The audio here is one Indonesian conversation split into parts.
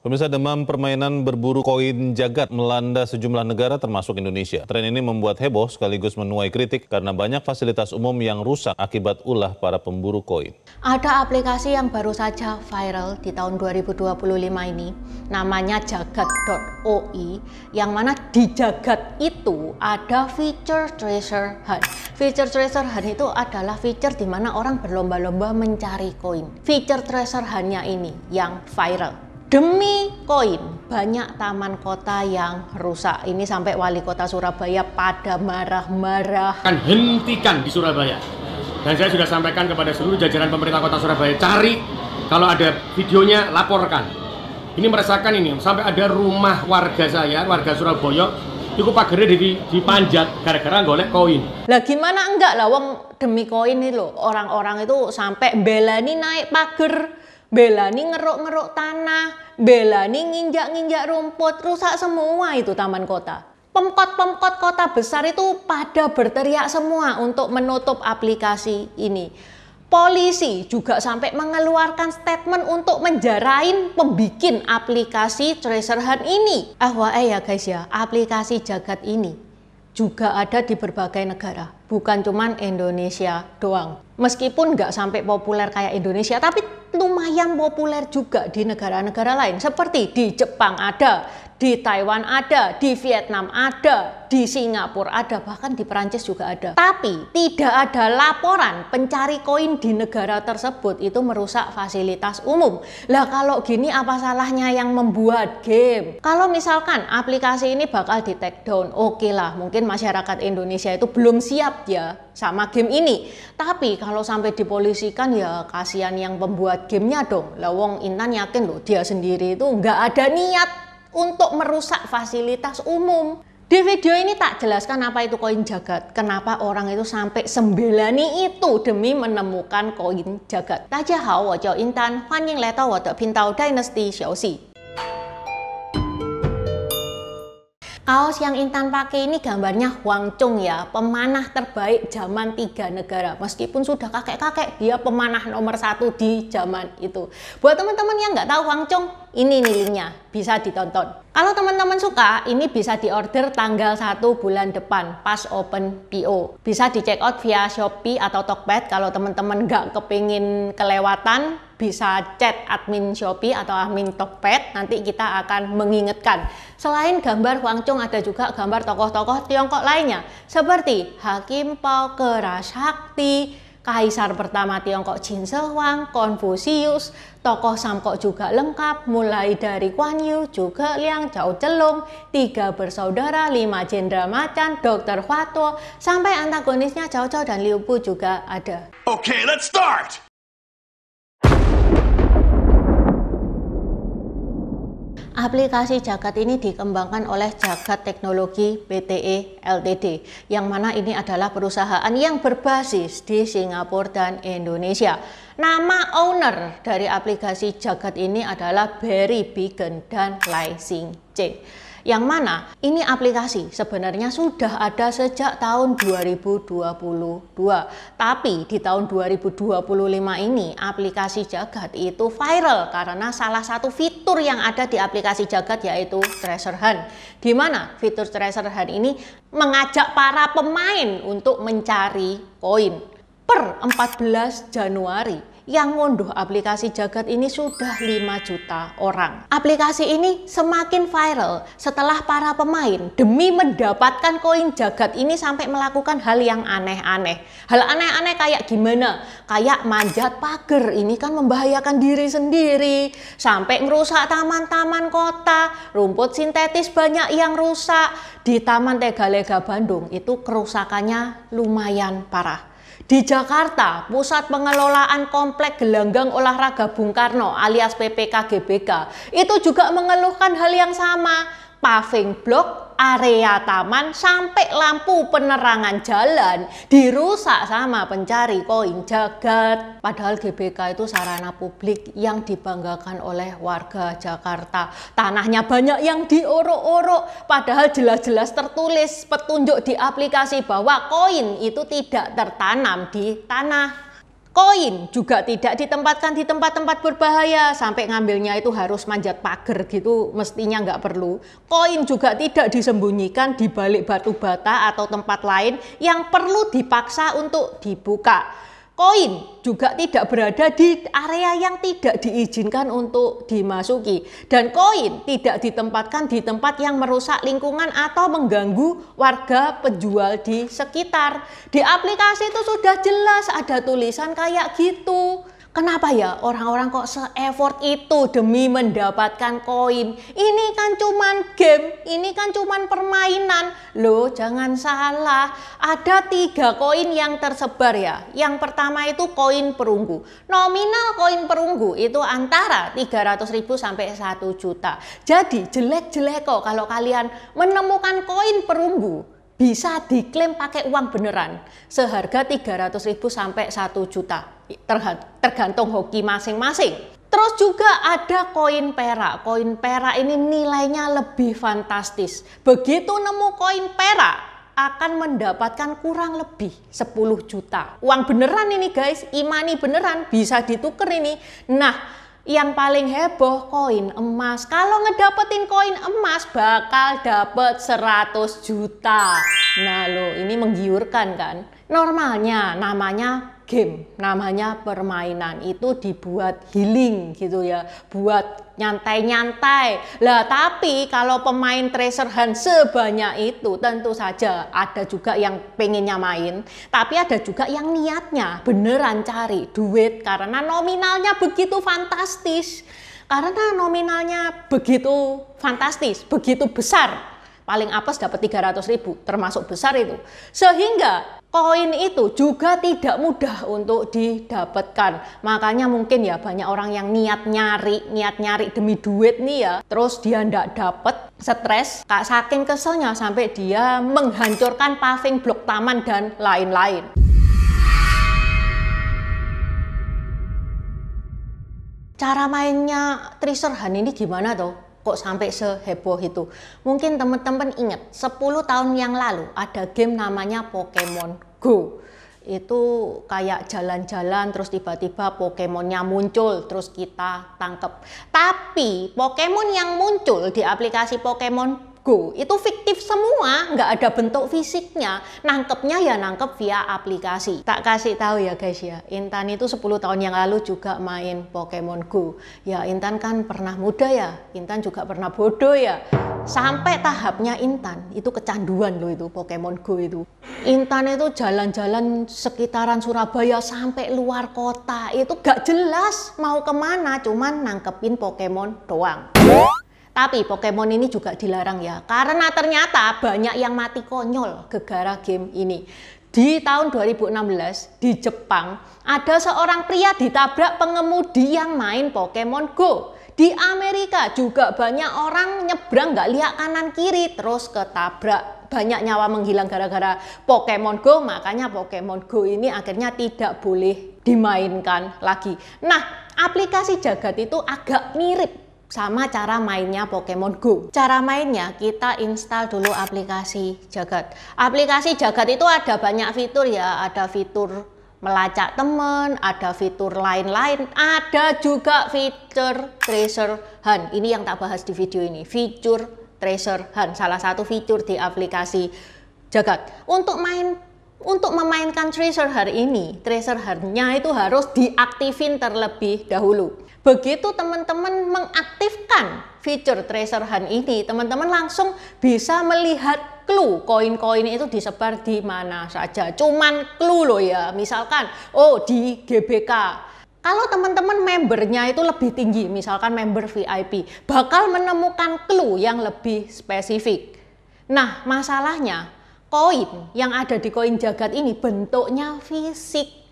Pemirsa, demam permainan berburu koin jagat melanda sejumlah negara termasuk Indonesia. Tren ini membuat heboh sekaligus menuai kritik karena banyak fasilitas umum yang rusak akibat ulah para pemburu koin. Ada aplikasi yang baru saja viral di tahun 2025 ini, namanya jagat.oi, yang mana di jagat itu ada fitur treasure hunt. Fitur treasure hunt itu adalah fitur di mana orang berlomba-lomba mencari koin. Fitur treasure hunt-nya ini yang viral. Demi koin, banyak taman kota yang rusak. Ini sampai wali kota Surabaya pada marah-marah. Akan hentikan di Surabaya. Dan saya sudah sampaikan kepada seluruh jajaran pemerintah kota Surabaya, cari, kalau ada videonya laporkan. Ini meresahkan ini, sampai ada rumah warga saya, warga Surabaya, itu pagarnya dipanjat gara-gara golek koin. Lah gimana enggak lah, wong demi koin ini loh, orang-orang itu sampai belani naik pagar, belani ngeruk-ngeruk tanah, belani nginjak-nginjak rumput, rusak semua itu taman kota. Pemkot-pemkot kota besar itu pada berteriak semua untuk menutup aplikasi ini. Polisi juga sampai mengeluarkan statement untuk menjarain pembikin aplikasi treasure hunt ini. Ya guys ya, aplikasi jagat ini juga ada di berbagai negara, bukan cuman Indonesia doang. Meskipun nggak sampai populer kayak Indonesia, tapi lumayan populer juga di negara-negara lain. Seperti di Jepang ada, di Taiwan ada, di Vietnam ada, di Singapura ada, bahkan di Perancis juga ada. Tapi tidak ada laporan pencari koin di negara tersebut itu merusak fasilitas umum. Lah kalau gini apa salahnya yang membuat game? Kalau misalkan aplikasi ini bakal di take down, oke lah, mungkin masyarakat Indonesia itu belum siap ya sama game ini. Tapi kalau sampai dipolisikan ya kasihan yang pembuat gamenya dong. Lah wong Intan yakin loh dia sendiri itu nggak ada niat untuk merusak fasilitas umum. Di video ini tak jelaskan apa itu koin jagat, kenapa orang itu sampai sembelani itu demi menemukan koin jagat. Tajahau, wajah Intan, Hanying Leto, wajah Pintau Dynasty Xiaoxi. Kaos yang Intan pakai ini gambarnya Huang Chung ya, pemanah terbaik zaman 3 negara. Meskipun sudah kakek-kakek, dia pemanah nomor 1 di zaman itu. Buat teman-teman yang nggak tahu Huang Chung, ini nih linknya, bisa ditonton. Kalau teman-teman suka, ini bisa diorder tanggal 1 bulan depan, pas open PO. Bisa di check out via Shopee atau Tokped. Kalau teman-teman nggak kepingin kelewatan, bisa chat admin Shopee atau admin Tokped, nanti kita akan mengingatkan. Selain gambar Huang Chung, ada juga gambar tokoh-tokoh Tiongkok lainnya, seperti Hakim Pao Kerasakti, Kaisar pertama Tiongkok Qin Shi Huang, Konfusius, tokoh Samkok juga lengkap, mulai dari Guan Yu, juga Liang, Zhao Zelong, 3 bersaudara, 5 jenderal macan, Dr. Huatuo, sampai antagonisnya Cao Cao dan Liu Bu juga ada. Okay, let's start! Aplikasi Jagat ini dikembangkan oleh Jagat Teknologi Pte Ltd, yang mana ini adalah perusahaan yang berbasis di Singapura dan Indonesia. Nama owner dari aplikasi Jagat ini adalah Barry Bigen dan Lai Xing Cheng. Yang mana ini aplikasi sebenarnya sudah ada sejak tahun 2022. Tapi di tahun 2025 ini aplikasi Jagat itu viral karena salah satu fitur yang ada di aplikasi Jagat yaitu treasure hunt. Di mana fitur treasure hunt ini mengajak para pemain untuk mencari koin. Per 14 Januari yang ngunduh aplikasi Jagat ini sudah 5 juta orang. Aplikasi ini semakin viral setelah para pemain demi mendapatkan koin Jagat ini sampai melakukan hal yang aneh-aneh. Hal aneh-aneh kayak gimana? Kayak manjat pagar, ini kan membahayakan diri sendiri. Sampai ngerusak taman-taman kota, rumput sintetis banyak yang rusak. Di Taman Tegalega Bandung itu kerusakannya lumayan parah. Di Jakarta, Pusat Pengelolaan Komplek Gelanggang Olahraga Bung Karno alias PPK GBK itu juga mengeluhkan hal yang sama. Paving block, area taman, sampai lampu penerangan jalan dirusak sama pencari koin jagat. Padahal GBK itu sarana publik yang dibanggakan oleh warga Jakarta. Tanahnya banyak yang diorok-orok, padahal jelas-jelas tertulis petunjuk di aplikasi bahwa koin itu tidak tertanam di tanah. Koin juga tidak ditempatkan di tempat-tempat berbahaya, sampai ngambilnya itu harus manjat pagar gitu, mestinya nggak perlu. Koin juga tidak disembunyikan di balik batu bata atau tempat lain yang perlu dipaksa untuk dibuka. Koin juga tidak berada di area yang tidak diizinkan untuk dimasuki. Dan koin tidak ditempatkan di tempat yang merusak lingkungan atau mengganggu warga penjual di sekitar. Di aplikasi itu sudah jelas ada tulisan kayak gitu. Kenapa ya orang-orang kok se-effort itu demi mendapatkan koin? Ini kan cuman game, ini kan cuman permainan. Loh, jangan salah, ada 3 koin yang tersebar ya. Yang pertama itu koin perunggu. Nominal koin perunggu itu antara 300.000 sampai 1 juta. Jadi jelek-jelek kok kalau kalian menemukan koin perunggu. Bisa diklaim pakai uang beneran seharga 300.000 sampai 1 juta, tergantung hoki masing-masing. Terus juga ada koin perak. Koin perak ini nilainya lebih fantastis. Begitu nemu koin perak akan mendapatkan kurang lebih 10 juta. Uang beneran ini guys, imani beneran, bisa dituker ini. Nah, yang paling heboh koin emas. Kalau ngedapetin koin emas bakal dapet 100 juta. Nah lo, ini menggiurkan kan? Normalnya namanya game, namanya permainan, itu dibuat healing gitu ya, buat nyantai-nyantai. Lah tapi kalau pemain treasure hunt sebanyak itu tentu saja ada juga yang pengennya main, tapi ada juga yang niatnya beneran cari duit karena nominalnya begitu fantastis. Karena nominalnya begitu fantastis, begitu besar. Paling apes dapat 300.000, termasuk besar itu. Sehingga koin itu juga tidak mudah untuk didapatkan. Makanya mungkin ya banyak orang yang niat nyari demi duit nih ya. Terus dia ndak dapet, stres, saking keselnya sampai dia menghancurkan paving blok taman dan lain-lain. Cara mainnya treasure hunt ini gimana tuh? Kok sampai seheboh itu? Mungkin teman-teman ingat 10 tahun yang lalu ada game namanya Pokemon Go. Itu kayak jalan-jalan terus tiba-tiba Pokemonnya muncul terus kita tangkep. Tapi Pokemon yang muncul di aplikasi Pokemon Go itu fiktif semua, nggak ada bentuk fisiknya. Nangkepnya ya nangkep via aplikasi. Tak kasih tahu ya guys ya, Intan itu 10 tahun yang lalu juga main Pokemon Go. Ya Intan kan pernah muda ya, Intan juga pernah bodoh ya. Sampai tahapnya Intan itu kecanduan loh itu Pokemon Go itu. Intan itu jalan-jalan sekitaran Surabaya sampai luar kota, itu gak jelas mau kemana, cuman nangkepin Pokemon doang. Tapi Pokemon ini juga dilarang ya, karena ternyata banyak yang mati konyol gara-gara game ini. Di tahun 2016 di Jepang ada seorang pria ditabrak pengemudi yang main Pokemon Go. Di Amerika juga banyak orang nyebrang nggak lihat kanan kiri terus ketabrak. Banyak nyawa menghilang gara-gara Pokemon Go, makanya Pokemon Go ini akhirnya tidak boleh dimainkan lagi. Nah, aplikasi Jagat itu agak mirip sama cara mainnya Pokemon Go. Cara mainnya kita install dulu aplikasi Jagat. Aplikasi Jagat itu ada banyak fitur ya, ada fitur melacak teman, ada fitur lain-lain, ada juga fitur treasure hunt. Ini yang tak bahas di video ini, fitur treasure hunt, salah satu fitur di aplikasi Jagat. Untuk memainkan treasure hunt ini, treasure hunt-nya itu harus diaktifin terlebih dahulu. Begitu teman-teman mengaktifkan fitur treasure hunt ini, teman-teman langsung bisa melihat clue koin-koin itu disebar di mana saja. Cuman clue loh ya, misalkan oh di GBK. Kalau teman-teman membernya itu lebih tinggi, misalkan member VIP, bakal menemukan clue yang lebih spesifik. Nah, masalahnya koin yang ada di koin Jagat ini bentuknya fisik.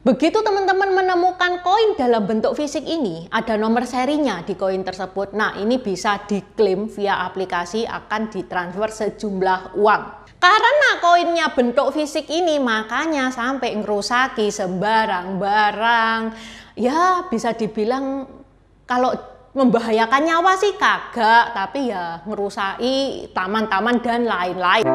Begitu teman-teman menemukan koin dalam bentuk fisik ini, ada nomor serinya di koin tersebut. Nah, ini bisa diklaim via aplikasi, akan ditransfer sejumlah uang. Karena koinnya bentuk fisik ini, makanya sampai ngerusaki sembarang barang. Ya, bisa dibilang kalau membahayakan nyawa sih kagak, tapi ya ngerusaki taman-taman dan lain-lain.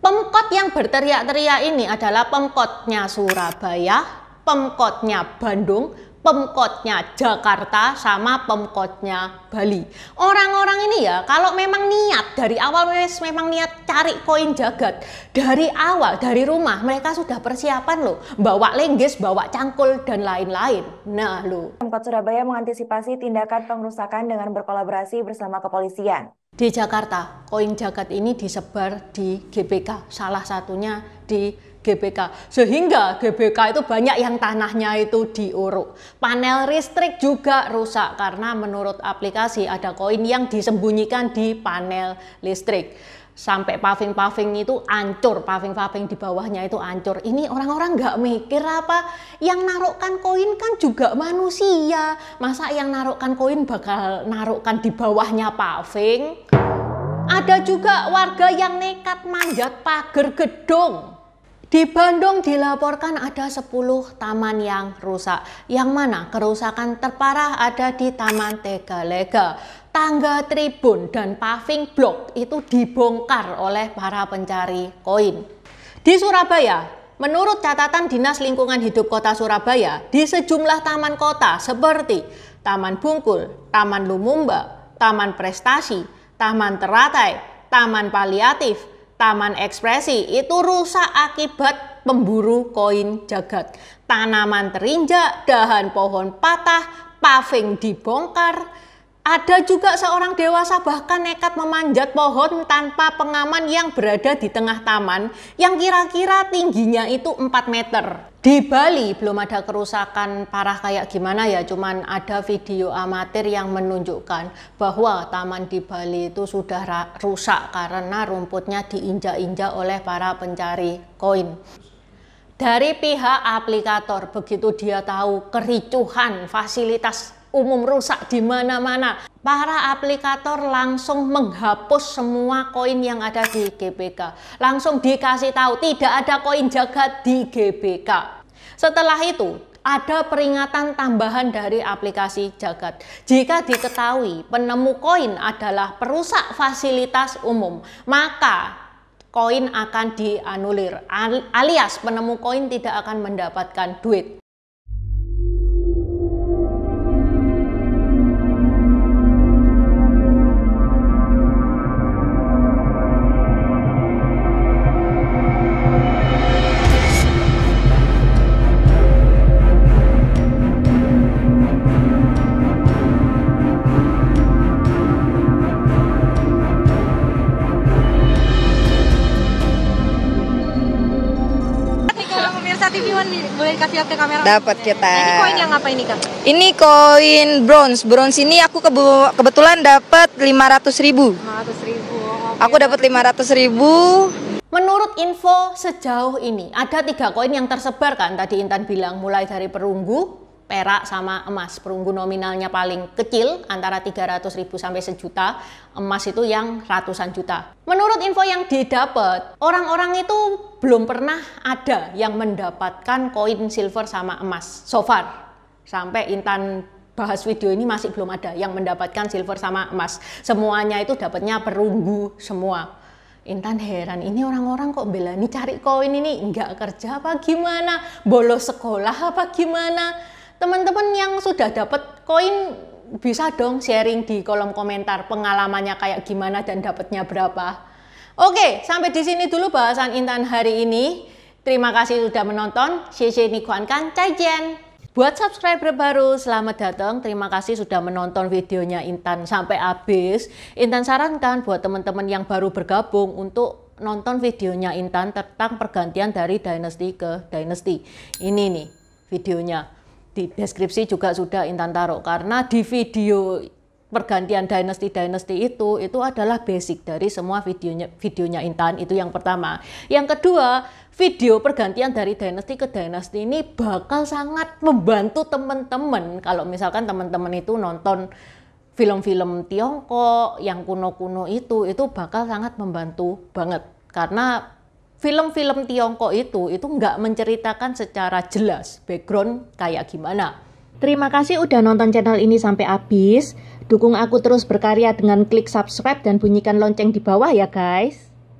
Pemkot yang yang berteriak-teriak ini adalah Pemkotnya Surabaya, Pemkotnya Bandung, Pemkotnya Jakarta, sama Pemkotnya Bali. Orang-orang ini ya, kalau memang niat dari awal memang niat cari koin jagat, dari awal, dari rumah mereka sudah persiapan loh, bawa lenggis, bawa cangkul dan lain-lain. Nah loh. Pemkot Surabaya mengantisipasi tindakan pengerusakan dengan berkolaborasi bersama kepolisian. Di Jakarta, koin jagat ini disebar di GBK, salah satunya di GBK. Sehingga GBK itu banyak yang tanahnya itu diuruk. Panel listrik juga rusak karena menurut aplikasi ada koin yang disembunyikan di panel listrik. Sampai paving-paving itu hancur, paving-paving di bawahnya itu hancur. Ini orang-orang nggak mikir apa, yang naruhkan koin kan juga manusia. Masa yang naruhkan koin bakal naruhkan di bawahnya paving? Ada juga warga yang nekat manjat pagar gedung. Di Bandung dilaporkan ada 10 taman yang rusak. Yang mana kerusakan terparah ada di Taman Tegalega. Tangga tribun dan paving blok itu dibongkar oleh para pencari koin. Di Surabaya, menurut catatan Dinas Lingkungan Hidup Kota Surabaya, di sejumlah taman kota seperti Taman Bungkul, Taman Lumumba, Taman Prestasi, Taman Teratai, Taman Paliatif, Taman Ekspresi itu rusak akibat pemburu koin jagat. Tanaman terinjak, dahan pohon patah, paving dibongkar. Ada juga seorang dewasa bahkan nekat memanjat pohon tanpa pengaman yang berada di tengah taman yang kira-kira tingginya itu 4 meter. Di Bali belum ada kerusakan parah kayak gimana ya, cuman ada video amatir yang menunjukkan bahwa taman di Bali itu sudah rusak karena rumputnya diinjak-injak oleh para pencari koin. Dari pihak aplikator, begitu dia tahu kericuhan fasilitas umum rusak di mana-mana, para aplikator langsung menghapus semua koin yang ada di GBK. Langsung dikasih tahu tidak ada koin jagat di GBK. Setelah itu ada peringatan tambahan dari aplikasi Jagat. Jika diketahui penemu koin adalah perusak fasilitas umum, maka koin akan dianulir, alias penemu koin tidak akan mendapatkan duit. TV One boleh dikasih lihat ke kamera? Dapat kita. Nah, ini koin yang apa ini, Kak? Ini koin bronze. Bronze ini aku kebetulan dapat 500.000. 500.000. Aku dapat 500.000. Menurut info sejauh ini ada 3 koin yang tersebar kan, tadi Intan bilang, mulai dari perunggu, perak sama emas. Perunggu nominalnya paling kecil antara 300.000 sampai 1 juta, emas itu yang ratusan juta. Menurut info yang didapat, orang-orang itu belum pernah ada yang mendapatkan koin silver sama emas so far. Sampai Intan bahas video ini masih belum ada yang mendapatkan silver sama emas. Semuanya itu dapatnya perunggu semua. Intan heran, ini orang-orang kok belani cari koin ini, nggak kerja apa gimana? Bolos sekolah apa gimana? Teman-teman yang sudah dapat koin bisa dong sharing di kolom komentar pengalamannya kayak gimana dan dapatnya berapa. Oke, sampai di sini dulu bahasan Intan hari ini. Terima kasih sudah menonton. Buat subscriber baru, selamat datang. Terima kasih sudah menonton videonya Intan sampai habis. Intan sarankan buat teman-teman yang baru bergabung untuk nonton videonya Intan tentang pergantian dari dynasty ke dynasty. Ini nih videonya. Di deskripsi juga sudah Intan taruh, karena di video pergantian dynasty itu adalah basic dari semua videonya Intan. Itu yang pertama. Yang kedua, video pergantian dari dynasty ke dynasty ini bakal sangat membantu teman-teman kalau misalkan teman-teman itu nonton film-film Tiongkok yang kuno-kuno itu bakal sangat membantu banget, karena film-film Tiongkok itu nggak menceritakan secara jelas background kayak gimana. Terima kasih udah nonton channel ini sampai habis. Dukung aku terus berkarya dengan klik subscribe dan bunyikan lonceng di bawah ya guys.